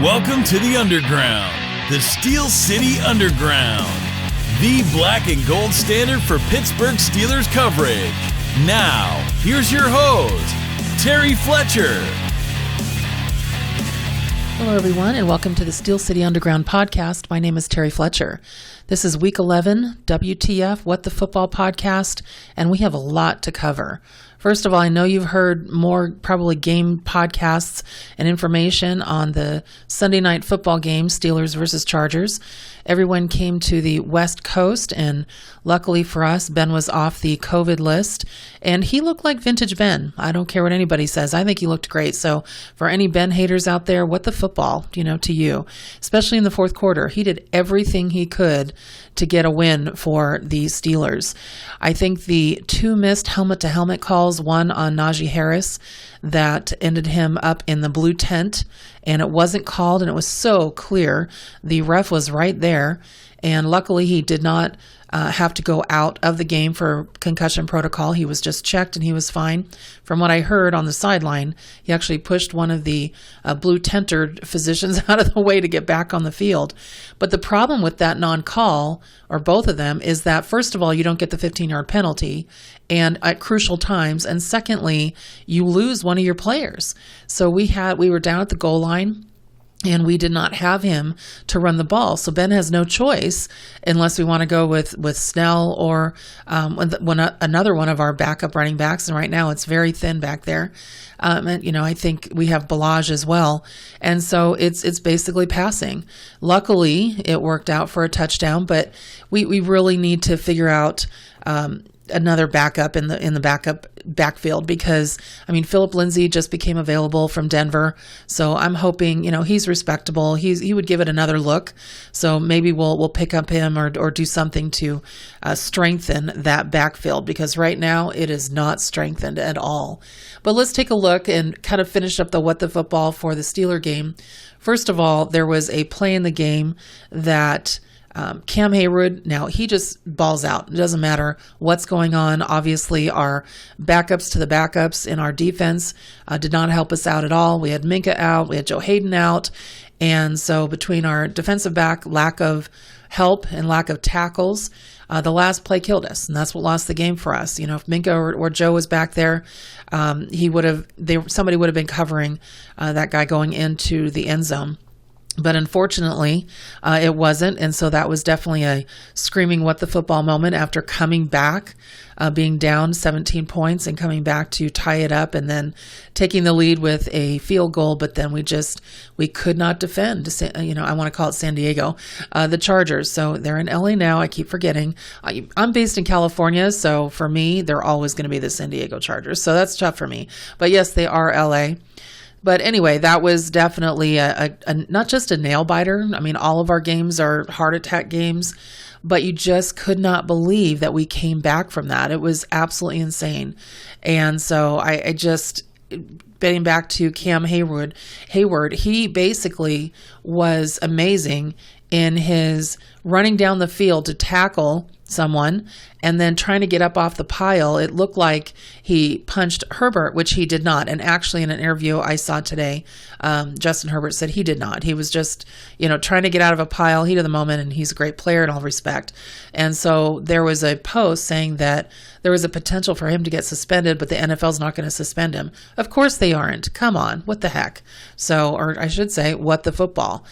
Welcome to the Underground, the Steel City Underground, the black and gold standard for Pittsburgh Steelers coverage. Now, here's your host, Terry Fletcher. Hello, everyone, and welcome to the Steel City Underground podcast. My name is Terry Fletcher. This is Week 11, WTF, What the Football podcast, and we have a lot to cover. First of all, I know you've heard more probably game podcasts and information on the Sunday night football game, Steelers versus Chargers. Everyone came to the West Coast, and luckily for us, Ben was off the COVID list, and he looked like vintage Ben. I don't care what anybody says. I think he looked great. So for any Ben haters out there, what the football, to you, especially in the fourth quarter. He did everything he could to get a win for the Steelers. I think the two missed helmet-to-helmet calls, one on Najee Harris that ended him up in the blue tent, and it wasn't called, and it was so clear. The ref was right there, and luckily he did not have to go out of the game for concussion protocol. He was just checked, and he was fine. From what I heard on the sideline, he actually pushed one of the blue tenter physicians out of the way to get back on the field. But the problem with that non-call, or both of them, is that, first of all, you don't get the 15-yard penalty and at crucial times, and secondly, you lose one of your players. So we were down at the goal line, and we did not have him to run the ball. So Ben has no choice unless we want to go with Snell or another one of our backup running backs. And right now it's very thin back there. And I think we have Balaj as well. And so it's basically passing. Luckily, it worked out for a touchdown, but we really need to figure out another backup in the backfield, because Philip Lindsay just became available from Denver, so I'm hoping he's respectable. He would give it another look, so maybe we'll pick up him or do something to strengthen that backfield, because right now it is not strengthened at all. But let's take a look and kind of finish up the what the football for the Steeler game. First of all, there was a play in the game that Cam Hayward, now he just balls out. It doesn't matter what's going on. Obviously, our backups to the backups in our defense did not help us out at all. We had Minka out. We had Joe Hayden out. And so between our defensive back lack of help and lack of tackles, the last play killed us. And that's what lost the game for us. If Minka or Joe was back there, somebody would have been covering that guy going into the end zone. But unfortunately, it wasn't, and so that was definitely a screaming what the football moment after coming back, being down 17 points and coming back to tie it up and then taking the lead with a field goal, but then we could not defend. I want to call it San Diego, the Chargers. So they're in LA now. I keep forgetting. I'm based in California, so for me, they're always going to be the San Diego Chargers. So that's tough for me. But yes, they are LA. But anyway, that was definitely a not just a nail biter. All of our games are heart attack games, but you just could not believe that we came back from that. It was absolutely insane. And so I just, getting back to Cam Hayward, he basically was amazing in his running down the field to tackle someone and then trying to get up off the pile. It looked like he punched Herbert, which he did not. And actually in an interview I saw today, Justin Herbert said he did not. He was just, trying to get out of a pile, heat of the moment, and he's a great player in all respect. And so there was a post saying that there was a potential for him to get suspended, but the NFL's not going to suspend him. Of course they aren't. Come on. What the heck? So, or I should say, what the football?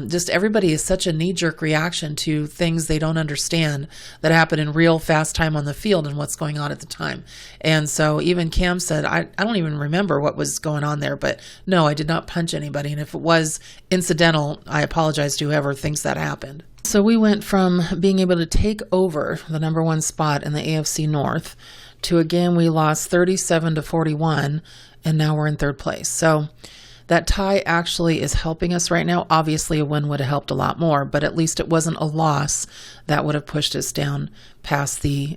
Just everybody is such a knee-jerk reaction to things they don't understand that happen in real fast time on the field and what's going on at the time. And so even Cam said, I don't even remember what was going on there, but no, I did not punch anybody. And if it was incidental, I apologize to whoever thinks that happened. So we went from being able to take over the number one spot in the AFC North to a game we lost 37-41, and now we're in third place. So that tie actually is helping us right now. Obviously, a win would have helped a lot more, but at least it wasn't a loss that would have pushed us down past the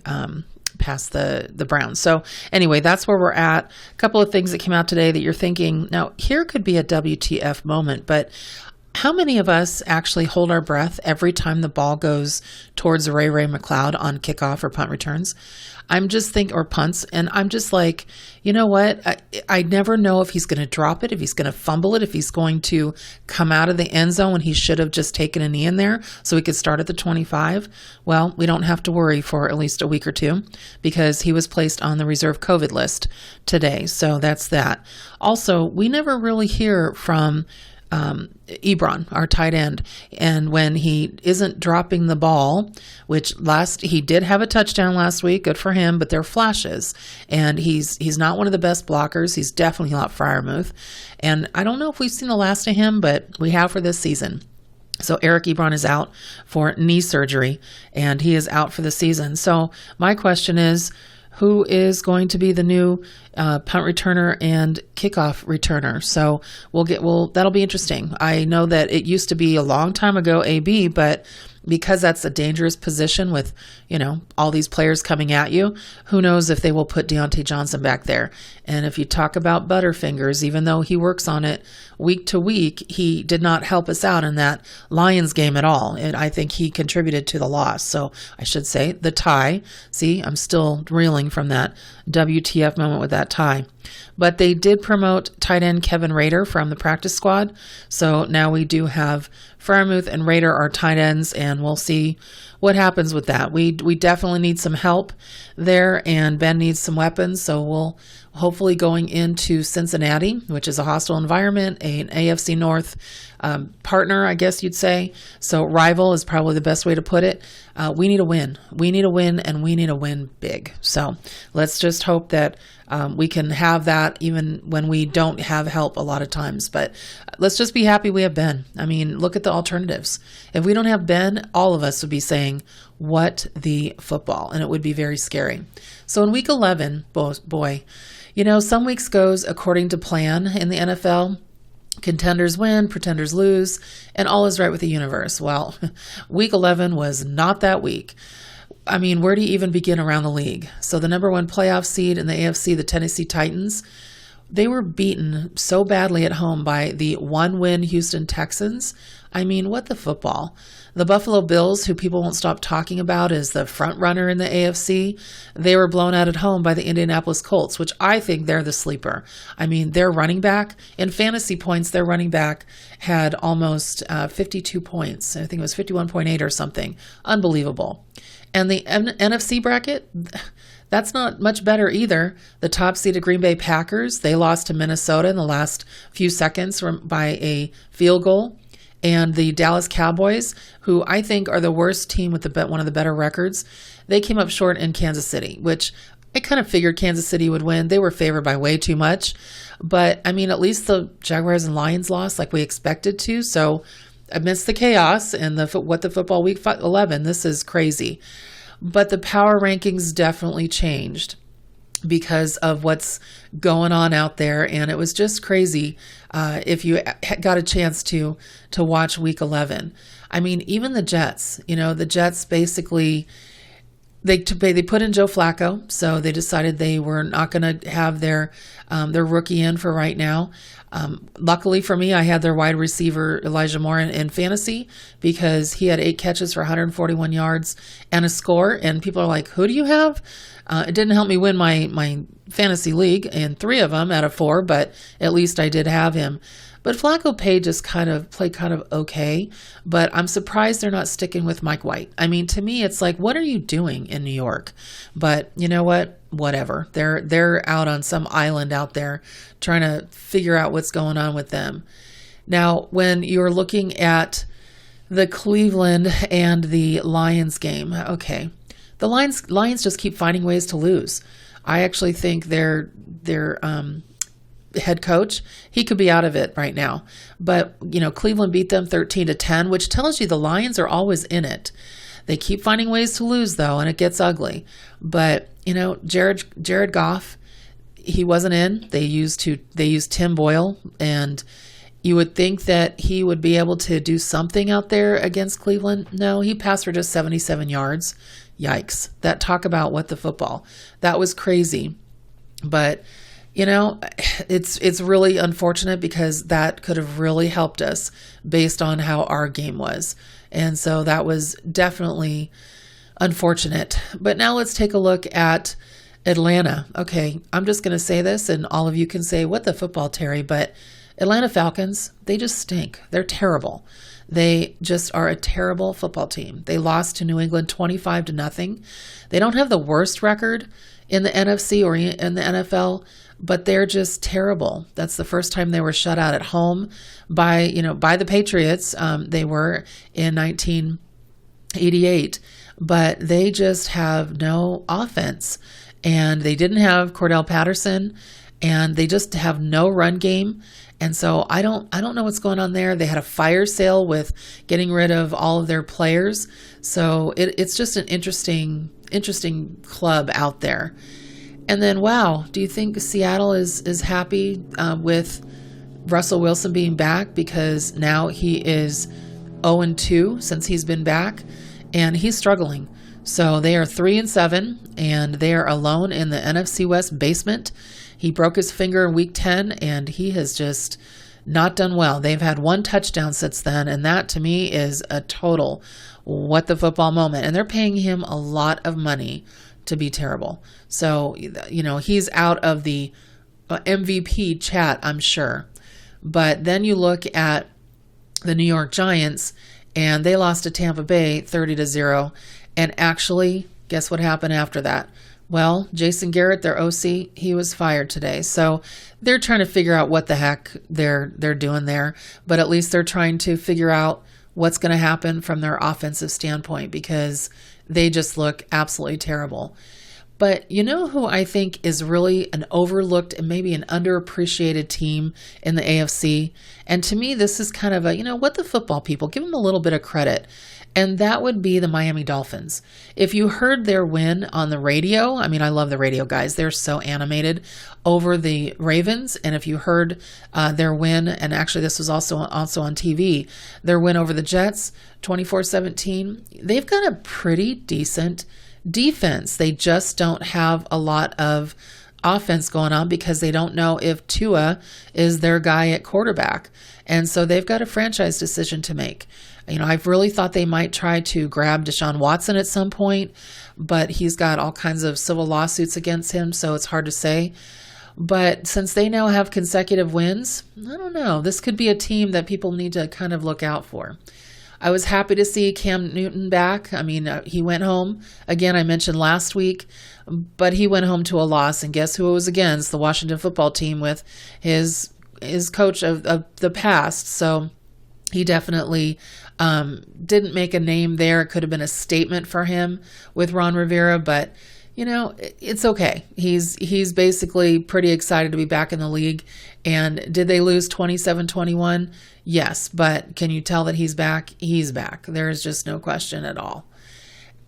Browns. So anyway, that's where we're at. A couple of things that came out today that you're thinking, now here could be a WTF moment, but How many of us actually hold our breath every time the ball goes towards Ray McLeod on kickoff or punt returns? Or punts, and I'm just like, you know what? I never know if he's going to drop it, if he's going to fumble it, if he's going to come out of the end zone when he should have just taken a knee in there so he could start at the 25. Well, we don't have to worry for at least a week or two because he was placed on the reserve COVID list today. So that's that. Also, we never really hear from Ebron, our tight end, and when he isn't dropping the ball, which he did have a touchdown last week, good for him, but they're flashes, and he's not one of the best blockers. He's definitely not Freiermuth, and I don't know if we've seen the last of him, but we have for this season. So Eric Ebron is out for knee surgery, and he is out for the season. So my question is, who is going to be the new punt returner and kickoff returner? So that'll be interesting. I know that it used to be a long time ago AB, but because that's a dangerous position with, all these players coming at you, who knows if they will put Deontay Johnson back there. And if you talk about Butterfingers, even though he works on it week to week, he did not help us out in that Lions game at all. And I think he contributed to the loss. So I should say the tie. See, I'm still reeling from that WTF moment with that tie. But they did promote tight end Kevin Rader from the practice squad. So now we do have Freiermuth and Rader are tight ends, and we'll see what happens with that. We definitely need some help there, and Ben needs some weapons. So we'll hopefully going into Cincinnati, which is a hostile environment, an AFC North partner, I guess you'd say. So rival is probably the best way to put it. We need a win. We need a win, and we need a win big. So let's just hope that we can have that even when we don't have help a lot of times. But let's just be happy we have Ben. I mean, look at the alternatives. If we don't have Ben, all of us would be saying, what the football? And it would be very scary. So in week 11, boy, some weeks goes according to plan in the NFL. Contenders win, pretenders lose, and all is right with the universe. Well, week 11 was not that week. I mean, where do you even begin around the league? So the number one playoff seed in the AFC, the Tennessee Titans, they were beaten so badly at home by the one-win Houston Texans. I mean, what the football? The Buffalo Bills, who people won't stop talking about as the front runner in the AFC, they were blown out at home by the Indianapolis Colts, which I think they're the sleeper. I mean, their running back, in fantasy points, their running back had almost 52 points. I think it was 51.8 or something. Unbelievable. And the NFC bracket, that's not much better either. The top seeded Green Bay Packers, they lost to Minnesota in the last few seconds by a field goal. And the Dallas Cowboys, who I think are the worst team with one of the better records, they came up short in Kansas City, which I kind of figured Kansas City would win. They were favored by way too much. But, I mean, at least the Jaguars and Lions lost like we expected to. So amidst the chaos and what the football week 11, this is crazy. But the power rankings definitely changed because of what's going on out there. And it was just crazy if you got a chance to watch week 11. I mean, even the Jets, the Jets basically, they put in Joe Flacco. So they decided they were not going to have their rookie in for right now. Luckily for me, I had their wide receiver Elijah Moore in fantasy because he had 8 catches for 141 yards and a score. And people are like, who do you have? It didn't help me win my fantasy league in 3 of them out of 4, but at least I did have him. But Flacco played kind of okay, but I'm surprised they're not sticking with Mike White. I mean, to me, it's like, what are you doing in New York? But you know what? Whatever. They're out on some island out there trying to figure out what's going on with them. Now, when you're looking at the Cleveland and the Lions game, okay, the Lions just keep finding ways to lose. I actually think their head coach, he could be out of it right now. But, Cleveland beat them 13-10, which tells you the Lions are always in it. They keep finding ways to lose, though, and it gets ugly. But, Jared Goff, he wasn't in. They used Tim Boyle, and you would think that he would be able to do something out there against Cleveland. No, he passed for just 77 yards. Yikes. Talk about what the football. That was crazy. But You know, it's really unfortunate because that could have really helped us based on how our game was. And so that was definitely unfortunate. But now let's take a look at Atlanta. Okay, I'm just going to say this and all of you can say, what the football, Terry? But Atlanta Falcons, they just stink. They're terrible. They just are a terrible football team. They lost to New England 25-0. They don't have the worst record in the NFC or in the NFL, but they're just terrible. That's the first time they were shut out at home by the Patriots. They were in 1988, but they just have no offense, and they didn't have Cordell Patterson, and they just have no run game. And so I don't know what's going on there. They had a fire sale with getting rid of all of their players. So it's just an interesting club out there. And then, wow, do you think Seattle is happy with Russell Wilson being back? Because now he is 0-2 since he's been back, and he's struggling. So they are 3-7, and they are alone in the NFC West basement. He broke his finger in week 10, and he has just not done well. They've had one touchdown since then, and that to me is a total what the football moment. And they're paying him a lot of money to be terrible. So, he's out of the MVP chat, I'm sure. But then you look at the New York Giants, and they lost to Tampa Bay 30-0. And actually, guess what happened after that? Well, Jason Garrett, their OC, he was fired today. So they're trying to figure out what the heck they're doing there. But at least they're trying to figure out what's going to happen from their offensive standpoint, because they just look absolutely terrible. But you know who I think is really an overlooked and maybe an underappreciated team in the AFC? And to me, this is kind of a, what the football people, give them a little bit of credit. And that would be the Miami Dolphins. If you heard their win on the radio, I mean, I love the radio guys. They're so animated over the Ravens. And if you heard their win, and actually this was also on TV, their win over the Jets, 24-17, they've got a pretty decent defense. They just don't have a lot of offense going on because they don't know if Tua is their guy at quarterback. And so they've got a franchise decision to make. I've really thought they might try to grab Deshaun Watson at some point, but he's got all kinds of civil lawsuits against him, so it's hard to say. But since they now have consecutive wins, I don't know. This could be a team that people need to kind of look out for. I was happy to see Cam Newton back. I mean, he went home. Again, I mentioned last week, but he went home to a loss. And guess who it was against? The Washington football team with his coach of the past. So he definitely didn't make a name there. It could have been a statement for him with Ron Rivera, but it's okay. He's basically pretty excited to be back in the league. And did they lose 27-21? Yes, but can you tell that he's back? He's back. There is just no question at all.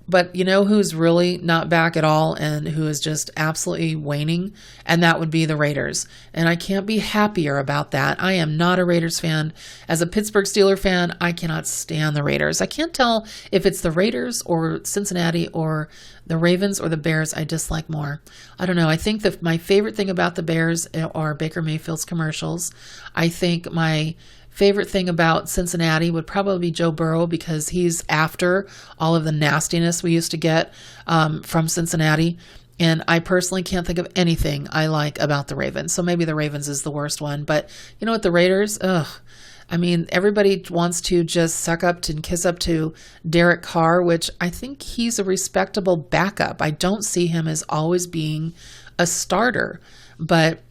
But who's really not back at all and who is just absolutely waning? And that would be the Raiders. And I can't be happier about that. I am not a Raiders fan. As a Pittsburgh Steelers fan, I cannot stand the Raiders. I can't tell if it's the Raiders or Cincinnati or the Ravens or the Bears I dislike more. I don't know. I think that my favorite thing about the Bears are Baker Mayfield's commercials. I think my favorite thing about Cincinnati would probably be Joe Burrow, because he's after all of the nastiness we used to get from Cincinnati. And I personally can't think of anything I like about the Ravens. So maybe the Ravens is the worst one. But you know what, the Raiders, I mean, everybody wants to just suck up and kiss up to Derek Carr, which I think he's a respectable backup. I don't see him as always being a starter. But,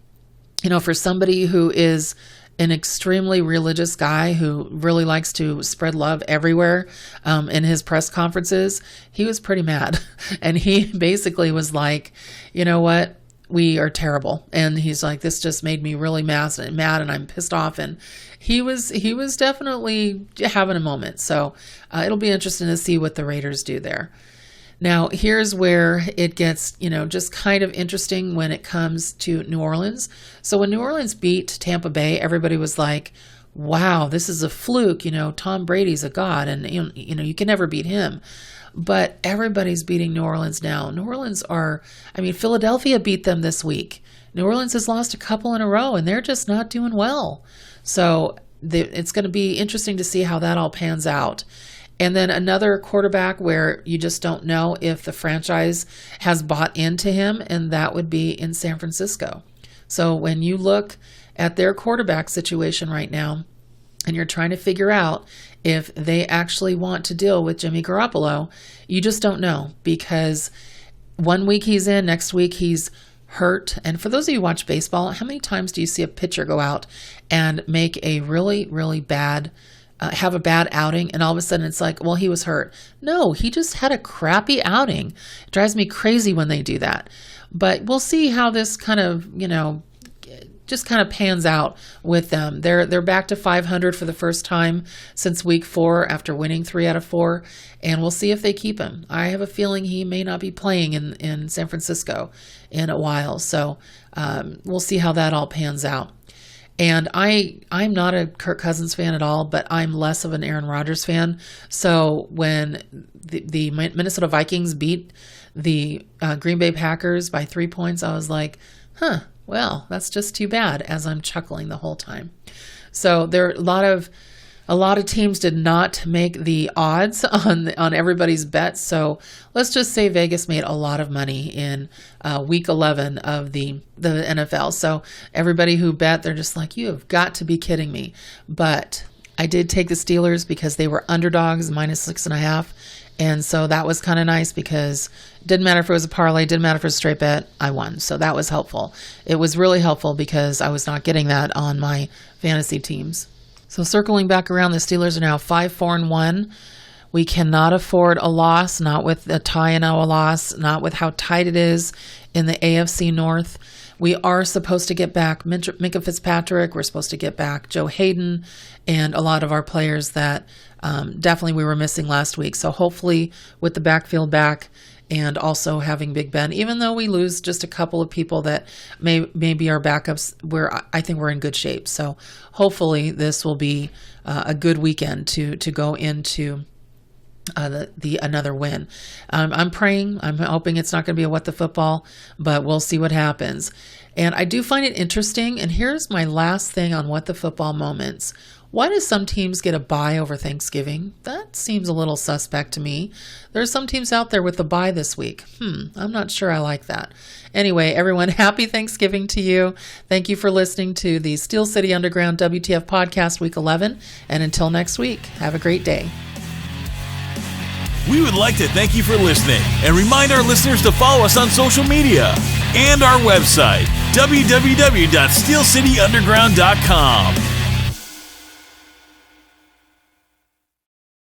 for somebody who is an extremely religious guy who really likes to spread love everywhere in his press conferences, he was pretty mad. And he basically was like, you know what? We are terrible. And he's like, this just made me really mad and I'm pissed off. And he was definitely having a moment. So it'll be interesting to see what the Raiders do there. Now, here's where it gets, just kind of interesting when it comes to New Orleans. So when New Orleans beat Tampa Bay, everybody was like, wow, this is a fluke. Tom Brady's a god and, you can never beat him. But everybody's beating New Orleans now. Philadelphia beat them this week. New Orleans has lost a couple in a row, and they're just not doing well. So it's going to be interesting to see how that all pans out. And then another quarterback where you just don't know if the franchise has bought into him, and that would be in San Francisco. So when you look at their quarterback situation right now, and you're trying to figure out if they actually want to deal with Jimmy Garoppolo, you just don't know, because one week he's in, next week he's hurt. And for those of you who watch baseball, how many times do you see a pitcher go out and make a really, really bad have a bad outing, and all of a sudden it's like, well, he was hurt. No, he just had a crappy outing. It drives me crazy when they do that. But we'll see how this kind of, just kind of pans out with them. They're back to 500 for the first time since week 4 after winning 3 out of 4, and we'll see if they keep him. I have a feeling he may not be playing in San Francisco in a while, so we'll see how that all pans out. And I'm not a Kirk Cousins fan at all, but I'm less of an Aaron Rodgers fan. So when the Minnesota Vikings beat the Green Bay Packers by 3 points, I was like, well, that's just too bad, as I'm chuckling the whole time. So there are a lot of teams did not make the odds on everybody's bets. So let's just say Vegas made a lot of money in week 11 of the NFL. So everybody who bet, they're just like, you have got to be kidding me. But I did take the Steelers because they were underdogs, -6.5. And so that was kind of nice, because it didn't matter if it was a parlay, didn't matter if it was a straight bet, I won. So that was helpful. It was really helpful because I was not getting that on my fantasy teams. So circling back around, the Steelers are now 5-4-1. We cannot afford a loss, not with a tie and now a loss, not with how tight it is in the AFC North. We are supposed to get back Minkah Fitzpatrick. We're supposed to get back Joe Hayden and a lot of our players that definitely we were missing last week. So hopefully with the backfield back, and also having Big Ben, even though we lose just a couple of people that may be our backups, I think we're in good shape. So hopefully this will be a good weekend to go into another win. I'm praying. I'm hoping it's not going to be a what the football, but we'll see what happens. And I do find it interesting. And here's my last thing on what the football moments. Why do some teams get a bye over Thanksgiving? That seems a little suspect to me. There are some teams out there with a bye this week. I'm not sure I like that. Anyway, everyone, happy Thanksgiving to you. Thank you for listening to the Steel City Underground WTF podcast week 11. And until next week, have a great day. We would like to thank you for listening and remind our listeners to follow us on social media and our website, www.steelcityunderground.com.